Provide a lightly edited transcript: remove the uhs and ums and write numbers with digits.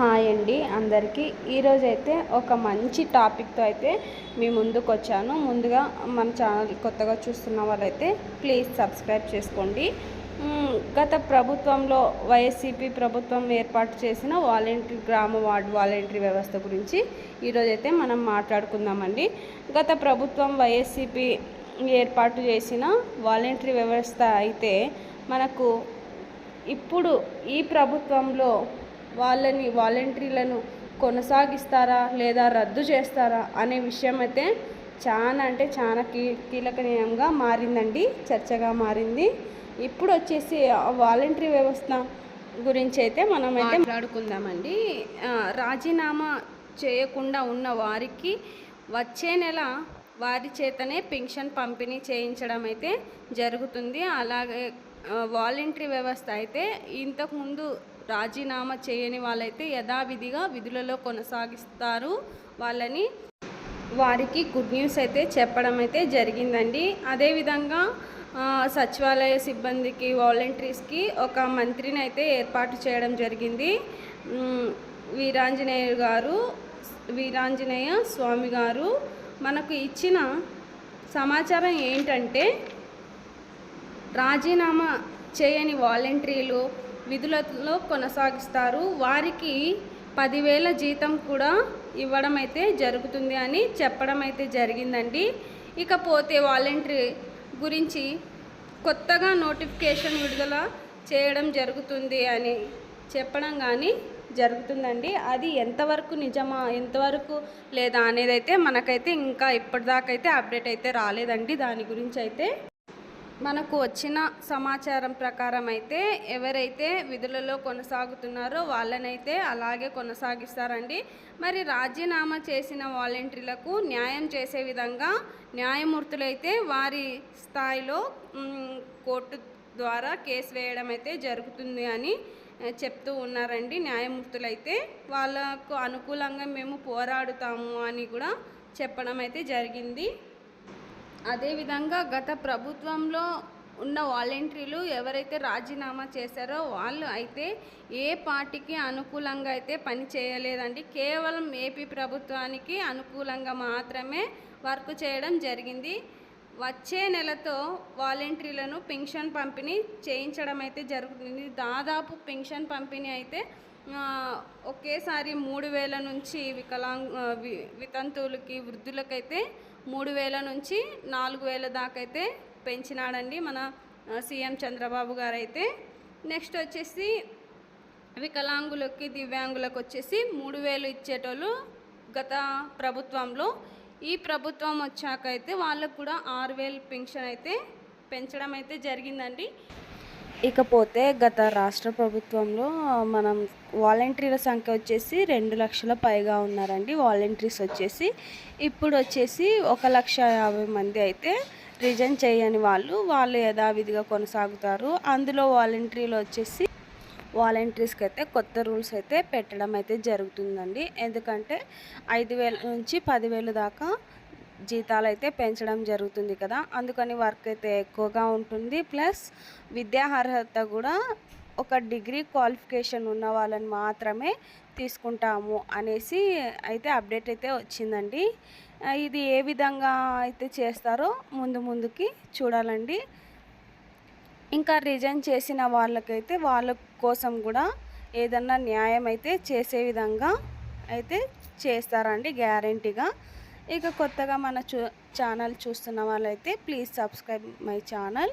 Hi అండి అందరికీ. ఈరోజైతే ఒక మంచి టాపిక్తో అయితే మీ ముందుకు వచ్చాను. ముందుగా మన ఛానల్ కొత్తగా చూస్తున్న వాళ్ళైతే ప్లీజ్ సబ్స్క్రైబ్ చేసుకోండి. గత ప్రభుత్వంలో వైఎస్సీపీ ప్రభుత్వం ఏర్పాటు చేసిన గ్రామ వార్డు వాలంటరీ వ్యవస్థ గురించి ఈరోజైతే మనం మాట్లాడుకుందామండి. గత ప్రభుత్వం వైఎస్సీపీ ఏర్పాటు చేసిన వాలంటరీ వ్యవస్థ అయితే మనకు ఇప్పుడు ఈ ప్రభుత్వంలో వాలంటీర్లను కొనసాగిస్తారా లేదా రద్దు చేస్తారా అనే విషయం అయితే చాలా కీలకనీయంగా మారిందండి, చర్చగా మారింది. ఇప్పుడు వచ్చేసి వాలంటరీ వ్యవస్థ గురించి అయితే మనమైతే మాట్లాడుకుందామండి. రాజీనామా చేయకుండా ఉన్న వారికి వచ్చే నెల వారి చేతనే పెన్షన్ పంపిణీ చేయించడం అయితే జరుగుతుంది. అలాగే వాలంటరీ వ్యవస్థ అయితే ఇంతకుముందు రాజీనామా చేయని వాళ్ళైతే యథావిధిగా విధులలో కొనసాగిస్తారు. వారికి గుడ్ న్యూస్ అయితే చెప్పడం అయితే జరిగిందండి. అదేవిధంగా సచివాలయ సిబ్బందికి వాలంటీర్స్కి ఒక మంత్రిని అయితే ఏర్పాటు చేయడం జరిగింది. వీరాంజనేయ స్వామి గారు మనకు ఇచ్చిన సమాచారం ఏంటంటే, రాజీనామా చేయని వాలంటీర్లు విధులలో కొనసాగిస్తారు. వారికి 10,000 జీతం కూడా ఇవ్వడం అయితే జరుగుతుంది అని చెప్పడం అయితే జరిగిందండి. ఇకపోతే వాలంటరీ గురించి కొత్తగా నోటిఫికేషన్ విడుదల చేయడం జరుగుతుంది అని చెప్పడం కానీ జరుగుతుందండి. అది ఎంతవరకు నిజమా ఎంతవరకు లేదా అనేది అయితే మనకైతే ఇంకా ఇప్పటిదాకైతే అప్డేట్ అయితే రాలేదండి. దాని గురించి అయితే మనకు వచ్చిన సమాచారం ప్రకారం అయితే ఎవరైతే విధులలో కొనసాగుతున్నారో వాళ్ళనైతే అలాగే కొనసాగిస్తారండి. మరి రాజీనామా చేసిన వాలంటీర్లకు న్యాయం చేసే విధంగా న్యాయమూర్తులైతే వారి స్థాయిలో కోర్టు ద్వారా కేసు వేయడం అయితే జరుగుతుంది అని చెప్తూ ఉన్నారండి. న్యాయమూర్తులైతే వాళ్ళకు అనుకూలంగా మేము పోరాడుతాము అని కూడా చెప్పడం అయితే జరిగింది. అదేవిధంగా గత ప్రభుత్వంలో ఉన్న వాలంటీర్లు ఎవరైతే రాజీనామా చేశారో వాళ్ళు అయితే ఏ పార్టీకి అనుకూలంగా అయితే పని చేయలేదండి. కేవలం ఏపీ ప్రభుత్వానికి అనుకూలంగా మాత్రమే వర్క్ చేయడం జరిగింది. వచ్చే నెలతో వాలంటీర్లను పెన్షన్ పంపిణీ చేయించడం అయితే జరుగుతుంది. దాదాపు పెన్షన్ పంపిణీ అయితే ఒకేసారి 3,000 నుంచి వితంతువులకి వృద్ధులకైతే 3,000 నుంచి 4,000 దాకా అయితే పెంచినాడండి మన సీఎం చంద్రబాబు గారు అయితే. నెక్స్ట్ వచ్చేసి వికలాంగులకి దివ్యాంగులకు వచ్చేసి 3,000 ఇచ్చేటోళ్ళు గత ప్రభుత్వంలో. ఈ ప్రభుత్వం వచ్చాక అయితే వాళ్ళకు కూడా 6,000 పెన్షన్ అయితే పెంచడం అయితే జరిగిందండి. ఇకపోతే గత రాష్ట్ర ప్రభుత్వంలో మనం వాలంటీర్ల సంఖ్య వచ్చేసి 2 లక్షల పైగా ఉన్నారండి. వాలంటీర్స్ వచ్చేసి ఇప్పుడు వచ్చేసి 1,50,000 మంది అయితే రిజైన్ చేయని వాళ్ళు యథావిధిగా కొనసాగుతారు. అందులో వాలంటీర్స్కి అయితే కొత్త రూల్స్ అయితే పెట్టడం అయితే జరుగుతుందండి. ఎందుకంటే 5,000 నుంచి 10,000 దాకా జీతాలు అయితే పెంచడం జరుగుతుంది కదా, అందుకని వర్క్ అయితే ఎక్కువగా ఉంటుంది. ప్లస్ విద్యా అర్హత కూడా ఒక డిగ్రీ క్వాలిఫికేషన్ ఉన్న వాళ్ళని మాత్రమే తీసుకుంటాము అనేసి అయితే అప్డేట్ అయితే వచ్చిందండి. ఇది ఏ విధంగా అయితే చేస్తారో ముందుకి చూడాలండి. ఇంకా రిజైన్ చేసిన వాళ్ళకైతే వాళ్ళ కోసం కూడా ఏదన్నా న్యాయం అయితే చేసే విధంగా అయితే చేస్తారండి గ్యారంటీగా. ఇక కొత్తగా మన ఛానల్ చూస్తున్న వాళ్ళైతే ప్లీజ్ సబ్స్క్రైబ్ మై ఛానల్.